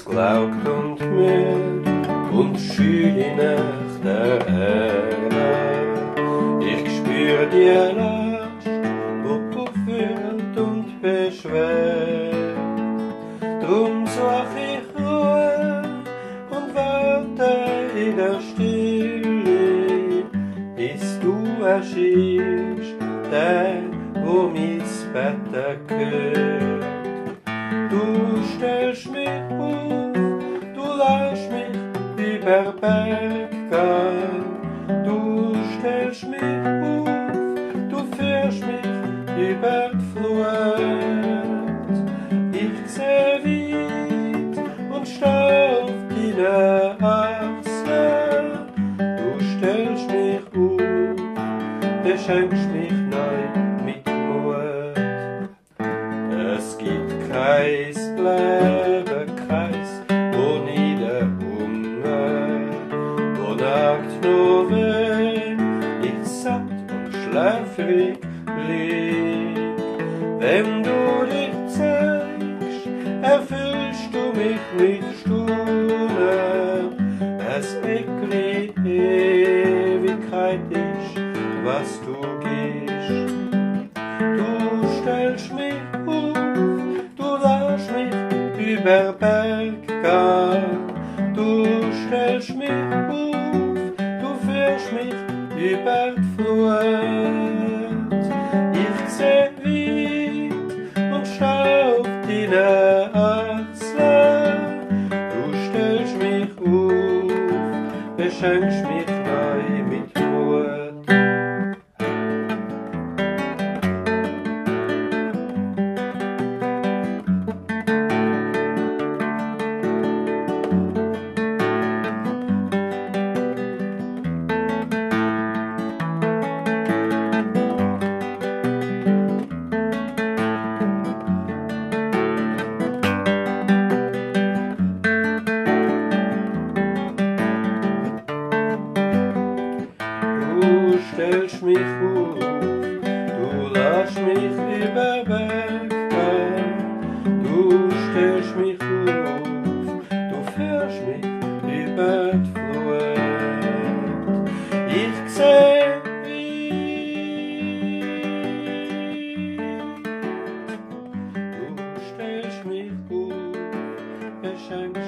es glaubt und müd und schühl die Nacht der Erde. Ich spür die Last, wo fühlt und beschwert. Drum such ich Ruhe und warte in der Stille, bis du erscheinst, der, wo mein Bett gehört. Du stellst mich auf, du lässt mich über Berg gehen. Du stellst mich auf, du führst mich über die Flut. Ich seh weit und steh auf deine Achseln. Du stellst mich auf, beschenkst mich neu mit Mut. Es gibt kein Lebenkreis ohne den Hunger, wo nackt nur wenn ich satt und schläfrig lieg. Wenn du dich zeigst, erfüllst du mich mit Staunen. Es eklig Ewigkeit ist, was du gibst. Du stellst mich auf, du lässt mich über Berg gehen. Du stellst mich auf, du führst mich über die Flut. Ich seh weit und schau auf deine Achseln. Du stellst mich auf, beschenkst mich neu mit Mut. Du stellst mich auf, du lässt mich über Berg gehen. Du stellst mich auf, du führst mich über die Flut. Ich seh weit, du stellst mich auf, beschenkst